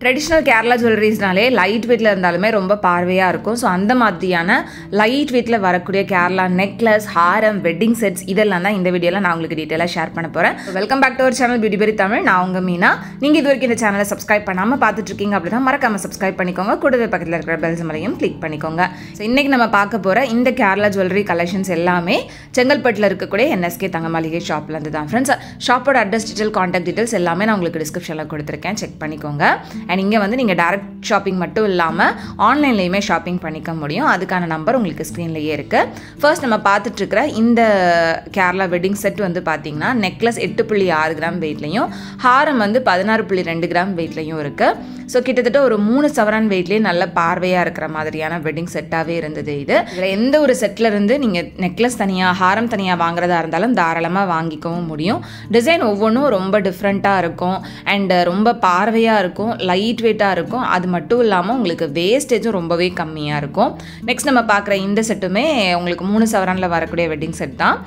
Traditional Kerala ஜுவல்லரிஸ்னாலே light வெயிட்டில் இருந்தாலுமே ரொம்ப பார்வையாக இருக்கும். ஸோ அந்த மாதிரியான லைட் வெயிட்டில் வரக்கூடிய கேரளா நெக்லஸ், ஹாரம், வெட்டிங் செட்ஸ் இதெல்லாம் தான் இந்த வீடியோவில் நான் உங்களுக்கு டீட்டெயிலாக ஷேர் பண்ண போகிறேன். Welcome back to our channel beauty berry Tamil. நான் உங்கள் மீனா. நீங்கள் இது வரைக்கும் இந்த சேனலை சப்ஸ்கிரைப் பண்ணாமல் பார்த்துட்ருக்கீங்க அப்படின்னா மறக்காமல் சப்ஸ்கிரைப் பண்ணிக்கோங்க. கூடவே பக்கத்தில் இருக்கிற பெல் சிம்பலையும் கிளிக் பண்ணிக்கோங்க. ஸோ இன்றைக்கி நம்ம பார்க்க போகிற இந்த கேரளா ஜுவல்லரி கலெக்ஷன்ஸ் எல்லாமே செங்கல்பட்டில் இருக்கக்கூடிய NSK தங்க மாளிகை ஷாப்லேருந்து தான் ஃப்ரெண்ட்ஸ். ஷாப்போட அட்ரஸ் டீட்டெயில், கான்டாக்ட் டீட்டெயில்ஸ் எல்லாமே நான் உங்களுக்கு டிஸ்கிரிப்ஷனில் கொடுத்துருக்கேன், செக் பண்ணிக்கோங்க. அண்ட் இங்கே வந்து நீங்கள் டைரக்ட் ஷாப்பிங் மட்டும் இல்லாமல் ஆன்லைன்லேயுமே ஷாப்பிங் பண்ணிக்க முடியும். அதுக்கான நம்பர் உங்களுக்கு ஸ்க்ரீன்லேயே இருக்குது. ஃபர்ஸ்ட் நம்ம பார்த்துட்ருக்கிற இந்த கேரளா வெட்டிங் செட் வந்து பார்த்தீங்கன்னா நெக்லஸ் 8.6 கிராம் வெயிட்லையும், ஹாரம் வந்து 16.2 கிராம் வெயிட்லையும் இருக்குது. ஸோ கிட்டத்தட்ட ஒரு 3 சவரன் வெயிட்லேயே நல்ல பார்வையாக இருக்கிற மாதிரியான வெட்டிங் செட்டாகவே இருந்தது. இதில் எந்த ஒரு செட்டில் இருந்து நீங்கள் நெக்லஸ் தனியாக, ஹாரம் தனியாக வாங்குறதா இருந்தாலும் தாராளமாக வாங்கிக்கவும் முடியும். டிசைன் ஒவ்வொன்றும் ரொம்ப டிஃப்ரெண்ட்டாக இருக்கும் அண்ட் ரொம்ப பார்வையாக இருக்கும், லைட் வெயிட்டாக இருக்கும். அது மட்டும் இல்லாமல் உங்களுக்கு வேஸ்டேஜும் ரொம்பவே கம்மியாக இருக்கும். நெக்ஸ்ட் நம்ம பார்க்குற இந்த செட்டுமே உங்களுக்கு 3 சவரனில் வரக்கூடிய வெட்டிங் செட் தான்.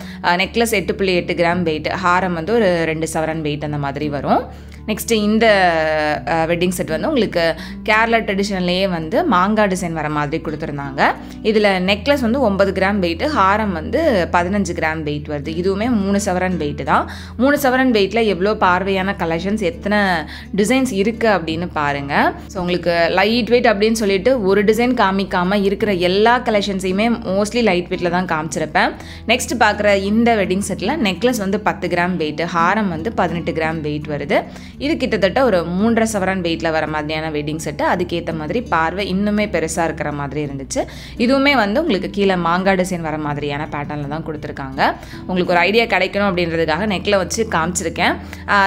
நெக்லஸ் 8.8 கிராம் வெயிட், ஹாரம் வந்து ஒரு 2 சவரன் வெயிட் அந்த மாதிரி வரும். நெக்ஸ்ட்டு இந்த வெட்டிங் செட் வந்து உங்களுக்கு கேரளா ட்ரெடிஷனல்லையே வந்து மாங்காய் டிசைன் வர மாதிரி கொடுத்துருந்தாங்க. இதில் நெக்லஸ் வந்து 9 கிராம் வெயிட்டு, ஹாரம் வந்து 15 கிராம் வெயிட் வருது. இதுவுமே 3 சவரன் வெயிட்டு தான். 3 சவரன் வெயிட்டில் எவ்வளோ பார்வையான கலெக்ஷன்ஸ், எத்தனை டிசைன்ஸ் இருக்குது அப்படின்னு பாருங்கள். ஸோ உங்களுக்கு லைட் வெயிட் அப்படின்னு சொல்லிட்டு ஒரு டிசைன் காமிக்காமல் இருக்கிற எல்லா கலெக்ஷன்ஸையுமே மோஸ்ட்லி லைட் வெயிட்டில் தான் காமிச்சிருப்பேன். நெக்ஸ்ட் பார்க்குற இந்த வெட்டிங் செட்டில் நெக்லஸ் வந்து 10 கிராம் வெயிட்டு, ஹாரம் வந்து 18 கிராம் வெயிட் வருது. இது கிட்டத்தட்ட ஒரு 3.5 சவரன் வெயிட்டில் வர மாதிரியான வெட்டிங் செட்டு. அதுக்கேற்ற மாதிரி பார்வை இன்னுமே பெருசாக இருக்கிற மாதிரி இருந்துச்சு. இதுவுமே வந்து உங்களுக்கு கீழே மாங்காய் டிசைன் வர மாதிரியான பேட்டர்னில் தான் கொடுத்துருக்காங்க. உங்களுக்கு ஒரு ஐடியா கிடைக்கணும் அப்படின்றதுக்காக நெக்கில் வச்சு காமிச்சிருக்கேன்.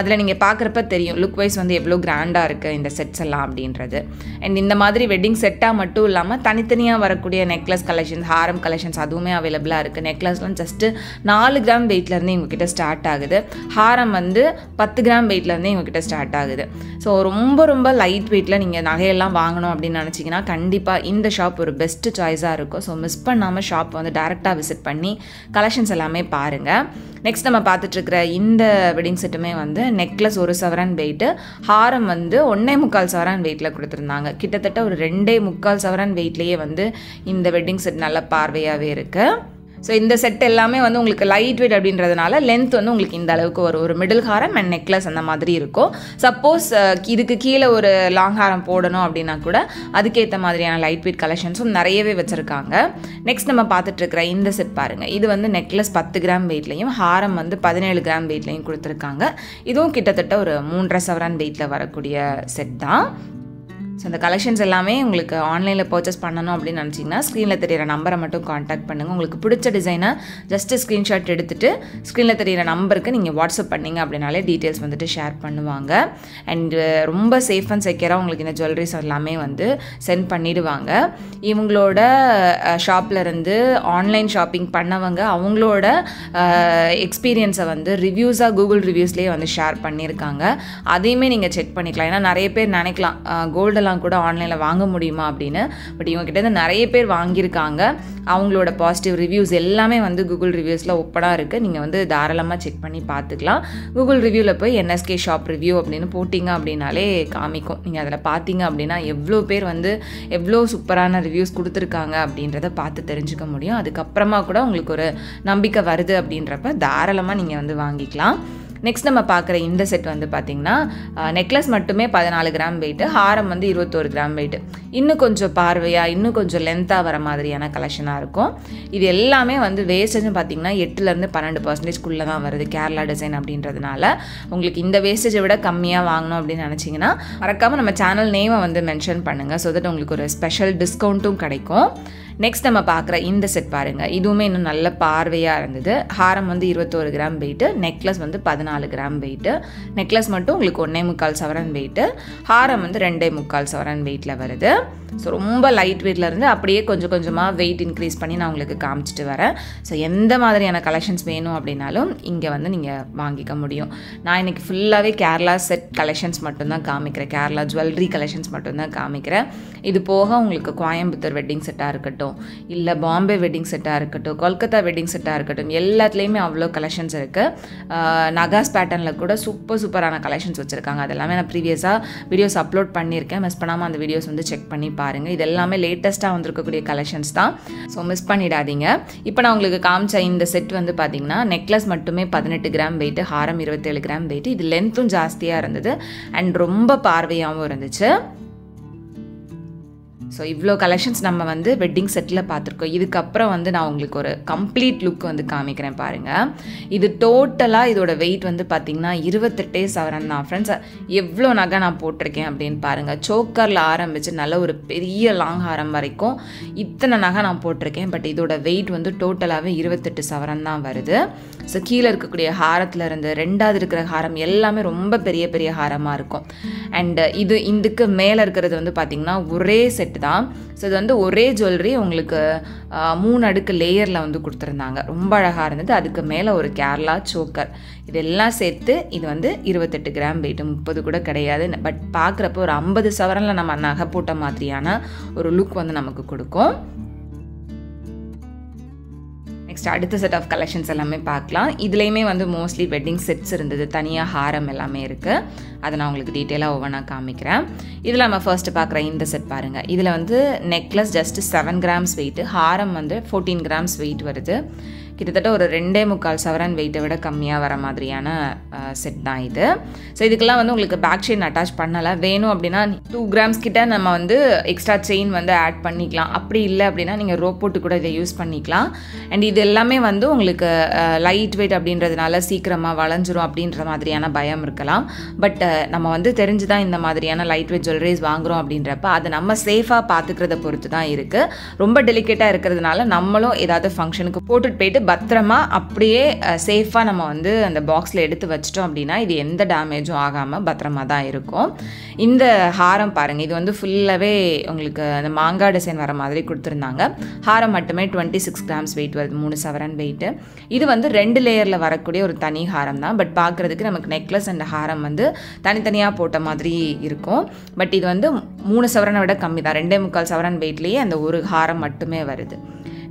அதில் நீங்கள் பார்க்குறப்ப தெரியும் லுக் வைஸ் வந்து எவ்வளோ கிராண்டாக இருக்குது இந்த செட்ஸ் எல்லாம் அப்படின்றது. அண்ட் இந்த மாதிரி வெட்டிங் செட்டாக மட்டும் இல்லாமல் தனித்தனியாக வரக்கூடிய நெக்லஸ் கலெக்ஷன்ஸ், ஹாரம் கலெக்ஷன்ஸ் அதுவுமே அவைலபிளாக இருக்குது. நெக்லஸ்லாம் ஜஸ்ட்டு 4 கிராம் வெயிட்லேருந்து இவங்ககிட்ட ஸ்டார்ட் ஆகுது. ஹாரம் வந்து 10 கிராம் வெயிட்லேருந்து இவங்ககிட்ட ஸ்டார்ட் ஆகுது. ஸோ ரொம்ப ரொம்ப லைட் வெயிட்டில் நீங்கள் நகையெல்லாம் வாங்கணும் அப்படின்னு நினச்சிங்கன்னா கண்டிப்பாக இந்த ஷாப் ஒரு பெஸ்ட் சாய்ஸாக இருக்கும். ஸோ மிஸ் பண்ணாமல் ஷாப் வந்து டேரெக்டாக விசிட் பண்ணி கலெக்ஷன்ஸ் எல்லாமே பாருங்கள். நெக்ஸ்ட் நம்ம பார்த்துட்ருக்கிற இந்த வெட்டிங் செட்டுமே வந்து நெக்லஸ் 1 சவரன் வெயிட்டு, ஹாரம் வந்து 1.25 சவரன் வெயிட்டில் கொடுத்துருந்தாங்க. கிட்டத்தட்ட ஒரு 2.25 சவரன் வெயிட்லேயே வந்து இந்த வெட்டிங் செட் நல்ல பார்வையாகவே இருக்குது. ஸோ இந்த செட் எல்லாமே வந்து உங்களுக்கு லைட் வெயிட் அப்படின்றதுனால லென்த் வந்து உங்களுக்கு இந்த அளவுக்கு ஒரு மிடில் ஹாரம் அண்ட் நெக்லஸ் அந்த மாதிரி இருக்கும். சப்போஸ் இதுக்கு கீழே ஒரு லாங் ஹாரம் போடணும் அப்படின்னா கூட அதுக்கேற்ற மாதிரியான லைட் வெயிட் கலெக்ஷன்ஸும் நிறையவே வச்சுருக்காங்க. நெக்ஸ்ட் நம்ம பார்த்துட்ருக்கிற இந்த செட் பாருங்கள். இது வந்து நெக்லஸ் 10 கிராம் வெயிட்லையும், ஹாரம் வந்து 17 கிராம் வெயிட்லையும் கொடுத்துருக்காங்க. இதுவும் கிட்டத்தட்ட ஒரு 3.5 சவரன் வெயிட்டில் வரக்கூடிய செட் தான். ஸோ இந்த கலெக்ஷன்ஸ் எல்லாமே உங்களுக்கு ஆன்லைனில் பர்ச்சேஸ் பண்ணணும் அப்படின்னு நினச்சிங்கன்னா ஸ்க்ரீனில் தெரியிற நம்பரை மட்டும் காண்டாக்ட் பண்ணுங்கள். உங்களுக்கு பிடிச்ச டிசைனை ஜஸ்ட்டு ஸ்க்ரீன்ஷாட் எடுத்துகிட்டு ஸ்க்ரீனில் தெரியிற நம்பருக்கு நீங்கள் வாட்ஸ்அப் பண்ணிங்க அப்படின்னாலே டீட்டெயில்ஸ் வந்துட்டு ஷேர் பண்ணுவாங்க. அண்டு ரொம்ப சேஃப் அண்ட் செக்யூராக உங்களுக்கு இந்த ஜுவல்லரிஸ் எல்லாமே வந்து சென்ட் பண்ணிவிடுவாங்க. இவங்களோட ஷாப்பில் இருந்து ஆன்லைன் ஷாப்பிங் பண்ணவங்க அவங்களோட எக்ஸ்பீரியன்ஸை வந்து ரிவ்யூஸாக கூகுள் ரிவ்யூஸ்லேயே வந்து ஷேர் பண்ணியிருக்காங்க. அதையுமே நீங்கள் செக் பண்ணிக்கலாம். ஏன்னா நிறைய பேர் நினைக்கலாம் கோல்டெல்லாம் கூட ஆன்லைனில் வாங்க முடியுமா அப்படின்னு. பட் இவங்ககிட்ட நிறைய பேர் வாங்கியிருக்காங்க. அவங்களோட பாசிட்டிவ் ரிவ்யூஸ் எல்லாமே வந்து கூகுள் ரிவ்யூஸில் ஓப்பனாக இருக்குது. நீங்கள் வந்து தாராளமாக செக் பண்ணி பார்த்துக்கலாம். கூகுள் ரிவ்யூவில் போய் NSK ஷாப் ரிவ்யூ அப்படின்னு போட்டிங்க அப்படின்னாலே காமிக்கும். நீங்கள் அதில் பார்த்தீங்க அப்படின்னா எவ்வளோ பேர் வந்து எவ்வளோ சூப்பரான ரிவ்யூஸ் கொடுத்துருக்காங்க அப்படின்றத பார்த்து தெரிஞ்சுக்க முடியும். அதுக்கப்புறமா கூட உங்களுக்கு ஒரு நம்பிக்கை வருது அப்படின்றப்ப தாராளமாக நீங்கள் வந்து வாங்கிக்கலாம். நெக்ஸ்ட் நம்ம பார்க்குற இந்த செட் வந்து பார்த்திங்கன்னா நெக்லஸ் மட்டுமே 14 கிராம் வெயிட்டு, ஹாரம் வந்து 21 கிராம் வெயிட்டு. இன்னும் கொஞ்சம் பார்வையாக, இன்னும் கொஞ்சம் லென்த்தாக வர மாதிரியான கலெக்ஷனாக இருக்கும். இது எல்லாமே வந்து வேஸ்டேஜும் பார்த்திங்கன்னா 8லேருந்து 12% தான் வருது. கேரளா டிசைன் அப்படின்றதுனால உங்களுக்கு இந்த வேஸ்டேஜை விட கம்மியாக வாங்கணும் அப்படின்னு நினச்சிங்கன்னா மறக்காமல் நம்ம சேனல் நேமை வந்து மென்ஷன் பண்ணுங்கள். ஸோ தட் உங்களுக்கு ஒரு ஸ்பெஷல் டிஸ்கவுண்ட்டும் கிடைக்கும். நெக்ஸ்ட் நம்ம பார்க்குற இந்த செட் பாருங்கள். இதுவுமே இன்னும் நல்ல பார்வையாக இருந்தது. ஹாரம் வந்து 21 கிராம் வெயிட்டு, நெக்லஸ் வந்து 14 கிராம் வெயிட்டு. நெக்லஸ் மட்டும் உங்களுக்கு 1.25 சவரன் வெயிட்டு, ஹாரம் வந்து 2.25 சவரன் வெயிட்டில் வருது. ஸோ ரொம்ப லைட் வெயிட்டில் இருந்து அப்படியே கொஞ்சம் கொஞ்சமாக வெயிட் இன்க்ரீஸ் பண்ணி நான் உங்களுக்கு காமிச்சிட்டு வரேன். ஸோ எந்த மாதிரியான கலெக்ஷன்ஸ் வேணும் அப்படின்னாலும் இங்கே வந்து நீங்கள் வாங்கிக்க முடியும். நான் இன்றைக்கி ஃபுல்லாகவே கேரளா செட் கலெக்ஷன்ஸ் மட்டும்தான் காமிக்கிறேன். கேரளா ஜுவல்லரி கலெக்ஷன்ஸ் மட்டும்தான் காமிக்கிறேன். இது போக உங்களுக்கு கோயம்புத்தூர் வெட்டிங் செட்டாக இருக்கட்டும், இருக்கட்டும், இல்லை பாம்பே வெட்டிங் செட்டாக இருக்கட்டும், கொல்கத்தா வெட்டிங் செட்டாக இருக்கட்டும், எல்லாத்துலேயுமே அவ்வளோ கலெக்ஷன்ஸ் இருக்குது. நகாஸ் பேட்டர்னில் கூட சூப்பரான கலெக்ஷன்ஸ் வச்சுருக்காங்க. அதெல்லாமே நான் ப்ரீவியஸாக வீடியோஸ் அப்லோட் பண்ணியிருக்கேன். மிஸ் பண்ணாமல் அந்த வீடியோஸ் வந்து செக் பண்ணி பாருங்கள். இது எல்லாமே லேட்டஸ்ட்டாக வந்திருக்கக்கூடிய கலெக்ஷன்ஸ் தான். ஸோ மிஸ் பண்ணிடாதீங்க. இப்போ நான் உங்களுக்கு காமிச்ச இந்த செட் வந்து பார்த்தீங்கன்னா நெக்லஸ் மட்டுமே 18 கிராம் வெயிட்டு, ஹாரம் 27 கிராம் வெயிட்டு. இது லென்த்தும் ஜாஸ்தியாக இருந்தது அண்ட் ரொம்ப பார்வையாகவும் இருந்துச்சு. ஸோ இவ்வளோ கலெக்ஷன்ஸ் நம்ம வந்து வெட்டிங் செட்டில் பார்த்துருக்கோம். இதுக்கப்புறம் வந்து நான் உங்களுக்கு ஒரு கம்ப்ளீட் லுக் வந்து காமிக்கிறேன் பாருங்கள். இது டோட்டலாக இதோட வெயிட் வந்து பார்த்திங்கன்னா 28 சவரன் தான் ஃப்ரெண்ட்ஸ். எவ்வளோ நகை நான் போட்டிருக்கேன் அப்படின்னு பாருங்கள். சோக்கரில் ஆரம்பித்து நல்ல ஒரு பெரிய லாங் ஹாரம் வரைக்கும் இத்தனை நகை நான் போட்டிருக்கேன். பட் இதோட வெயிட் வந்து டோட்டலாகவே 28 சவரன் தான் வருது. ஸோ கீழே இருக்கக்கூடிய ஹாரத்தில் இருந்து ரெண்டாவது இருக்கிற ஹாரம் எல்லாமே ரொம்ப பெரிய ஹாரமாக இருக்கும். அண்டு இதுக்கு மேலே இருக்கிறது வந்து பார்த்திங்கன்னா ஒரே செட்டு தான். ஸோ இது வந்து ஒரே ஜுவல்லரி உங்களுக்கு 3 அடுக்கு லேயரில் வந்து கொடுத்துருந்தாங்க. ரொம்ப அழகாக இருந்தது. அதுக்கு மேலே ஒரு கேரளா சோக்கர், இதெல்லாம் சேர்த்து இது வந்து 28 கிராம் வெயிட்டு, 30 கூட கிடையாது. பட் பார்க்குறப்போ ஒரு 50 சவரனில் நம்ம நகை போட்ட மாதிரியான ஒரு லுக் வந்து நமக்கு கொடுக்கும். நெக்ஸ்ட் அடுத்த செட் ஆஃப் கலெக்ஷன்ஸ் எல்லாமே பார்க்கலாம். இதுலேயுமே வந்து மோஸ்ட்லி வெட்டிங் செட்ஸ் இருந்தது, தனியாக ஹாரம் எல்லாமே இருக்குது. அதை நான் உங்களுக்கு டீட்டெயிலாக ஒவ்வொன்றா காமிக்கிறேன். இதில் நம்ம ஃபர்ஸ்ட்டு பார்க்குற இந்த செட் பாருங்கள். இதில் வந்து நெக்லஸ் ஜஸ்ட் 7 கிராம்ஸ் வெயிட்டு, ஹாரம் வந்து 14 கிராம்ஸ் வெயிட் வருது. கிட்டத்தட்ட ஒரு 2.25 சவரன் வெயிட்டை விட கம்மியாக வர மாதிரியான செட் தான் இது. ஸோ இதுக்கெல்லாம் வந்து உங்களுக்கு பேக் செயின் அட்டாச் பண்ணலை. வேணும் அப்படின்னா 2 கிராம்ஸ் கிட்ட நம்ம வந்து எக்ஸ்ட்ரா செயின் வந்து ஆட் பண்ணிக்கலாம். அப்படி இல்லை அப்படின்னா நீங்கள் ரோப் போட்டு கூட இதை யூஸ் பண்ணிக்கலாம். அண்ட் இது எல்லாமே வந்து உங்களுக்கு லைட் வெயிட் அப்படின்றதுனால சீக்கிரமாக வளைஞ்சிரும் அப்படின்ற மாதிரியான பயம் இருக்கலாம். பட் நம்ம வந்து தெரிஞ்சு தான் இந்த மாதிரியான லைட் வெயிட் ஜுவல்லரிஸ் வாங்குகிறோம் அப்படின்றப்ப அதை நம்ம சேஃபாக பார்த்துக்கிறத பொறுத்து தான் இருக்குது. ரொம்ப டெலிகேட்டாக இருக்கிறதுனால நம்மளும் ஏதாவது ஃபங்க்ஷனுக்கு போட்டுட்டு போயிட்டு பத்திரமா அப்படியே சேஃபாக நம்ம வந்து அந்த பாக்ஸில் எடுத்து வச்சிட்டோம் அப்படின்னா இது எந்த டேமேஜும் ஆகாமல் பத்திரமா தான் இருக்கும். இந்த ஹாரம் பாருங்கள். இது வந்து ஃபுல்லாகவே உங்களுக்கு அந்த மாங்காய் டிசைன் வர மாதிரி கொடுத்துருந்தாங்க. ஹாரம் மட்டுமே 26 கிராம்ஸ் வெயிட் வருது, 3 சவரன் வெயிட்டு. இது வந்து 2 லேயரில் வரக்கூடிய ஒரு தனி ஹாரம் தான். பட் பார்க்குறதுக்கு நமக்கு நெக்லஸ் அண்ட் ஹாரம் வந்து தனித்தனியாக போட்ட மாதிரி இருக்கும். பட் இது வந்து 3 சவரனை விட கம்மி தான். 2.25 சவரன் வெயிட்லேயே அந்த ஒரு ஹாரம் மட்டுமே வருது.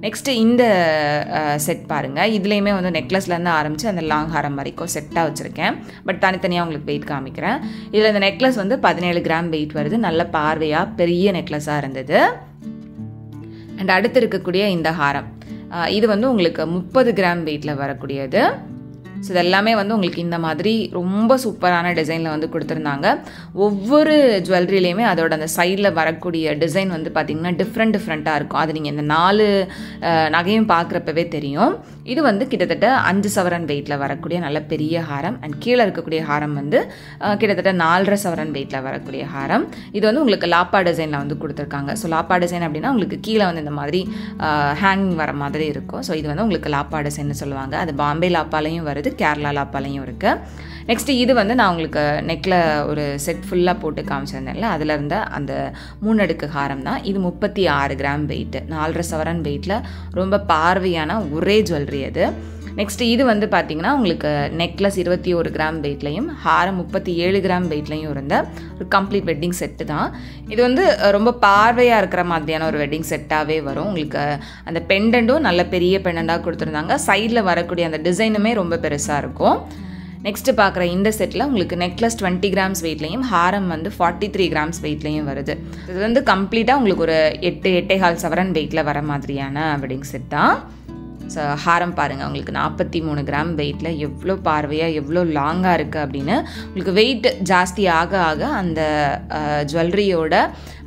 நெக்ஸ்ட்டு இந்த செட் பாருங்கள். இதுலேயுமே வந்து நெக்லஸ்லேருந்து ஆரம்பித்து அந்த லாங் ஹாரம் வரைக்கும் செட்டாக வச்சுருக்கேன். பட் தனித்தனியாக உங்களுக்கு வெயிட் காமிக்கிறேன். இதில் இந்த நெக்லஸ் வந்து 17 கிராம் வெயிட் வருது. நல்ல பார்வையாக பெரிய நெக்லஸாக இருந்தது. அண்ட் அடுத்து இருக்கக்கூடிய இந்த ஹாரம் இது வந்து உங்களுக்கு 30 கிராம் வெயிட்டில் வரக்கூடியது. ஸோ இதெல்லாமே வந்து உங்களுக்கு இந்த மாதிரி ரொம்ப சூப்பரான டிசைனில் வந்து கொடுத்துருந்தாங்க. ஒவ்வொரு ஜுவல்லரிலையுமே அதோட அந்த சைடில் வரக்கூடிய டிசைன் வந்து பார்த்திங்கன்னா டிஃப்ரெண்ட்டாக இருக்கும். அது நீங்கள் இந்த 4 நகையும் பார்க்குறப்பவே தெரியும். இது வந்து கிட்டத்தட்ட 5 சவரன் வெயிட்டில் வரக்கூடிய நல்ல பெரிய ஹாரம். அண்ட் கீழே இருக்கக்கூடிய ஹாரம் வந்து கிட்டத்தட்ட 4.5 சவரன் வெயிட்டில் வரக்கூடிய ஹாரம். இது வந்து உங்களுக்கு லாப்பா டிசைனில் வந்து கொடுத்துருக்காங்க. ஸோ லாப்பா டிசைன் அப்படின்னா உங்களுக்கு கீழே வந்து இந்த மாதிரி ஹேங்கிங் வர மாதிரி இருக்கும். ஸோ இது வந்து உங்களுக்கு லாப்பா டிசைன்னு சொல்லுவாங்க. அது பாம்பே லாப்பாலையும் வருது, கேரளா லாப்பாலையும் இருக்குது. நெக்ஸ்ட்டு இது வந்து நான் உங்களுக்கு நெக்கில் ஒரு செட் ஃபுல்லாக போட்டு காமிச்சிருந்தேன்ல, அதில் இருந்த அந்த 3 அடுக்கு ஹாரம் தான். இது 36 கிராம் வெயிட்டு, 4.5 சவரன் வெயிட்டில் ரொம்ப பார்வையான ஒரே ஜுவல்லரி அது. நெக்ஸ்ட்டு இது வந்து பார்த்திங்கன்னா உங்களுக்கு நெக்லஸ் 21 கிராம் வெயிட்லையும் ஹாரம் 37 கிராம் வெயிட்லையும் இருந்த ஒரு கம்ப்ளீட் வெட்டிங் செட்டு தான். இது வந்து ரொம்ப பார்வையாக இருக்கிற மாதிரியான ஒரு வெட்டிங் செட்டாகவே வரும். உங்களுக்கு அந்த பெண்டண்ட்டும் நல்ல பெரிய பெண்டண்டாக கொடுத்துருந்தாங்க. சைடில் வரக்கூடிய அந்த டிசைனுமே ரொம்ப பெருசாக இருக்கும். நெக்ஸ்ட்டு பார்க்குற இந்த செட்டில் உங்களுக்கு நெக்லஸ் 20 கிராம்ஸ் வெயிட்லையும் ஹாரம் வந்து 43 கிராம்ஸ் வெயிட்லையும் வருது. இது வந்து கம்ப்ளீட்டாக உங்களுக்கு ஒரு 8.25 சவரன் வெயிட்டில் வர மாதிரியான வெட்டிங் செட் தான். ஸோ ஹாரம் பாருங்கள், உங்களுக்கு 43 கிராம் வெயிட்டில் எவ்வளோ பார்வையாக எவ்வளோ லாங்காக இருக்குது அப்படின்னு. உங்களுக்கு வெயிட் ஜாஸ்தி ஆக ஆக அந்த ஜுவல்லரியோட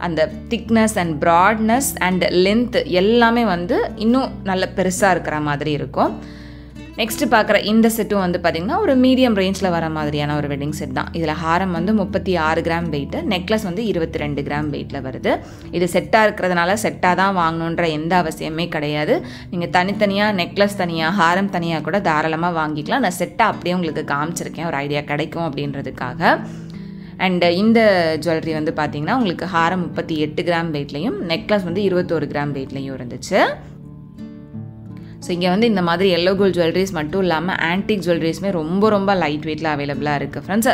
அந்த திக்னஸ் அண்ட் ப்ராட்னஸ் அண்ட் லென்த் எல்லாமே வந்து இன்னும் நல்ல பெருசாக இருக்கிற மாதிரி இருக்கும். நெக்ஸ்ட்டு பார்க்குற இந்த செட்டும் வந்து பார்த்திங்கன்னா ஒரு மீடியம் ரேஞ்சில் வர மாதிரியான ஒரு வெட்டிங் செட் தான். இதில் ஹாரம் வந்து 36 கிராம் வெயிட்டு, நெக்லஸ் வந்து 22 கிராம் வெயிட்டில் வருது. இது செட்டாக இருக்கிறதுனால செட்டாக தான் வாங்கணுன்ற எந்த அவசியமே கிடையாது. நீங்கள் தனித்தனியாக நெக்லஸ் தனியாக ஹாரம் தனியாக கூட தாராளமாக வாங்கிக்கலாம். நான் செட்டாக அப்படியே உங்களுக்கு காமிச்சிருக்கேன், ஒரு ஐடியா கிடைக்கும் அப்படின்றதுக்காக. அண்டு இந்த ஜுவல்லரி வந்து பார்த்திங்கன்னா உங்களுக்கு ஹாரம் 38 கிராம் வெயிட்லையும் நெக்லஸ் வந்து 21 கிராம் வெயிட்லையும் இருந்துச்சு. ஸோ இங்கே வந்து இந்த மாதிரி எல்லோ கோல்ட் ஜுவல்லரிஸ் மட்டும் இல்லாமல் ஆன்டிக் ஜுவல்லரிஸுமே ரொம்ப ரொம்ப லைட் வெயிட்டில் அவைலபிளாக இருக்குது ஃப்ரெண்ட்ஸ்.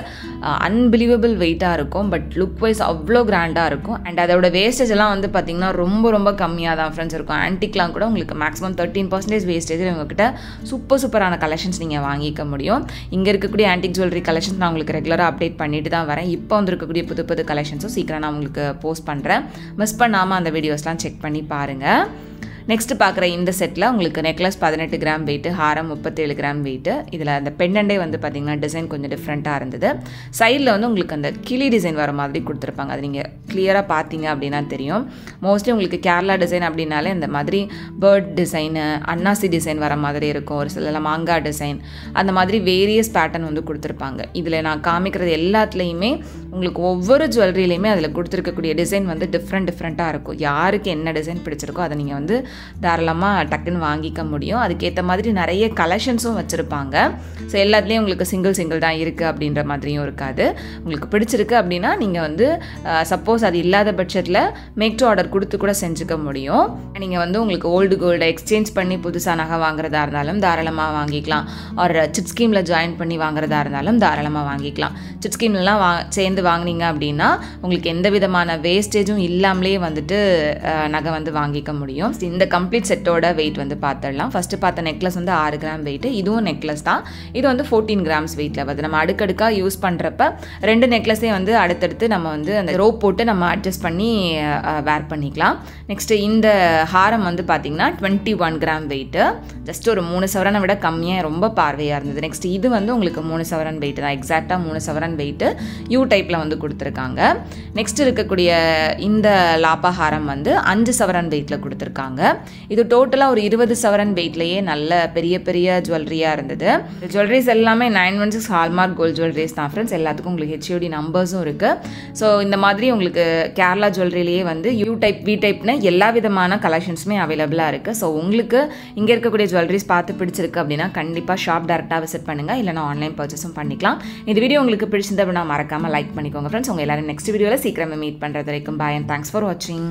அன்பிலீவபிள் வெயிட்டாக இருக்கும், பட் லுக் வைஸ் அவ்வளோ கிராண்டாக இருக்கும். அண்ட் அதோட வேஸ்டேஜ் எல்லாம் வந்து பார்த்திங்கன்னா ரொம்ப ரொம்ப கம்மியாக தான் ஃப்ரெண்ட்ஸ் இருக்கும். ஆன்டிக்லாம் கூட உங்களுக்கு மேக்ஸிமம் 13% வேஸ்டேஜ் உங்கள்கிட்ட சூப்பரான கலெக்ஷன்ஸ் நீங்கள் வாங்கிக்க முடியும். இங்கே இருக்கக்கூடிய ஆன்டிக் ஜுவல்லரி கலெக்ஷன்ஸ் நான் உங்களுக்கு ரெகுலராக அப்டேட் பண்ணிட்டு தான் வரேன். இப்போ வந்துருக்கக்கூடிய புது கலெக்ஷன்ஸும் சீக்கிரம் நான் உங்களுக்கு போஸ்ட் பண்ணுறேன். மிஸ் பண்ணாமல் அந்த வீடியோஸ்லாம் செக் பண்ணி பாருங்கள். நெக்ஸ்ட் பார்க்குற இந்த செட்டில் உங்களுக்கு நெக்லஸ் 18 கிராம் வெயிட்டு, ஹாரம் 37 கிராம் வெயிட்டு. இதில் அந்த பெண்டண்டே வந்து பார்த்திங்கன்னா டிசைன் கொஞ்சம் டிஃப்ரெண்ட்டாக இருந்தது. சைடில் வந்து உங்களுக்கு அந்த கிளி டிசைன் வர மாதிரி கொடுத்துருப்பாங்க. அது நீங்கள் கிளியராக பார்த்தீங்க அப்படின்னா தெரியும். மோஸ்ட்லி உங்களுக்கு கேரளா டிசைன் அப்படின்னாலே இந்த மாதிரி பேர்ட் டிசைனு, அன்னாசி டிசைன் வர மாதிரி இருக்கும். ஒரு சில மாங்காய் டிசைன், அந்த மாதிரி வேரியஸ் பேட்டர்ன் வந்து கொடுத்துருப்பாங்க. இதில் நான் காமிக்கிறது எல்லாத்துலேயுமே உங்களுக்கு ஒவ்வொரு ஜுவல்லரிலையுமே அதில் கொடுத்துருக்கக்கூடிய டிசைன் வந்து டிஃப்ரெண்ட்டாக இருக்கும். யாருக்கு என்ன டிசைன் பிடிச்சிருக்கோ அதை நீங்கள் வந்து தாராளமாக டக்குன்னு வாங்கிக்க முடியும். அதுக்கேற்ற மாதிரி நிறைய கலெக்ஷன்ஸும் வச்சுருப்பாங்க. ஸோ எல்லாத்துலேயும் உங்களுக்கு சிங்கிள் தான் இருக்குது அப்படின்ற மாதிரியும் இருக்காது. உங்களுக்கு பிடிச்சிருக்கு அப்படின்னா நீங்கள் வந்து சப்போஸ் அது இல்லாத பட்சத்தில் மேக் டு ஆர்டர் கொடுத்து கூட செஞ்சுக்க முடியும். நீங்கள் வந்து உங்களுக்கு ஓல்டு கோல்டை எக்ஸ்சேஞ்ச் பண்ணி புதுசாக நகை வாங்குறதா இருந்தாலும் தாராளமாக வாங்கிக்கலாம். ஒரு சிட் ஸ்கீமில் ஜாயின் பண்ணி வாங்குறதா இருந்தாலும் தாராளமாக வாங்கிக்கலாம். சிட் ஸ்கீம்லாம் சேர்ந்து வாங்கினீங்க அப்படின்னா உங்களுக்கு எந்த விதமான வேஸ்டேஜும் இல்லாமலே வந்துட்டு நகை வந்து வாங்கிக்க முடியும். இந்த கம்ப்ளீட் செட்டோட வெயிட் வந்து பார்த்துடலாம். ஃபஸ்ட்டு பார்த்த நெக்லஸ் வந்து 6 கிராம் வெயிட்டு. இதுவும் நெக்லஸ் தான். இது வந்து 14 கிராம்ஸ் வெயிட்டில் வருது. நம்ம அடுக்கடுக்காக யூஸ் பண்ணுறப்ப 2 நெக்லஸே வந்து அடுத்தடுத்து நம்ம வந்து அந்த ரோப் போட்டு நம்ம அட்ஜஸ்ட் பண்ணி வேர் பண்ணிக்கலாம். நெக்ஸ்ட்டு இந்த ஹாரம் வந்து பார்த்திங்கன்னா 21 கிராம் வெயிட்டு. ஜஸ்ட் ஒரு 3 சவரனை விட கம்மியாக ரொம்ப பார்வையாக இருந்தது. நெக்ஸ்ட் இது வந்து உங்களுக்கு 3 சவரன் வெயிட்டு தான். எக்ஸாக்டாக 3 சவரன் வெயிட்டு யூ டைப்பில் வந்து கொடுத்துருக்காங்க. நெக்ஸ்ட் இருக்கக்கூடிய இந்த லாப்பா ஹாரம் வந்து 5 சவரன் வெயிட்டில் கொடுத்துருக்காங்க. இது டோட்டலாக ஒரு 20 சவரன் வெயிட்லேயே நல்ல பெரிய ஜுவல்லரியாக இருந்தது. ஜுவல்லரிஸ் எல்லாமே 916 ஹால்மார்க் கோல்ட் ஜுவல்லரிஸ் தான் ஃப்ரெண்ட்ஸ். எல்லாத்துக்கும் உங்களுக்கு HUD நம்பர்ஸும் இருக்குது. ஸோ இந்த மாதிரி உங்களுக்கு கேரளா ஜுவல்லரிலேயே வந்து யூ டைப், வி டைப்னு எல்லா விதமான கலெக்ஷன்ஸுமே அவைலபிளாக இருக்குது. ஸோ உங்களுக்கு இங்கே இருக்கக்கூடிய ஜுவல்லரிஸ் பார்த்து பிடிச்சிருக்கு அப்படின்னா கண்டிப்பாக ஷாப் டேரெக்டாக விசிட் பண்ணுங்கள், இல்லைனா ஆன்லைன் பர்ச்சேஸும் பண்ணிக்கலாம். இந்த வீடியோ உங்களுக்கு பிடிச்சிருந்தா அப்படின்னா மறக்காமல் லைக் பண்ணிக்கோங்க ஃப்ரெண்ட்ஸ். உங்கள் எல்லாரும் நெக்ஸ்ட் வீடியோவில் சீக்கிரமே மீட் பண்ணுறது வரைக்கும் பாய் அண்ட் தேங்க்ஸ் ஃபார் வாட்சிங்.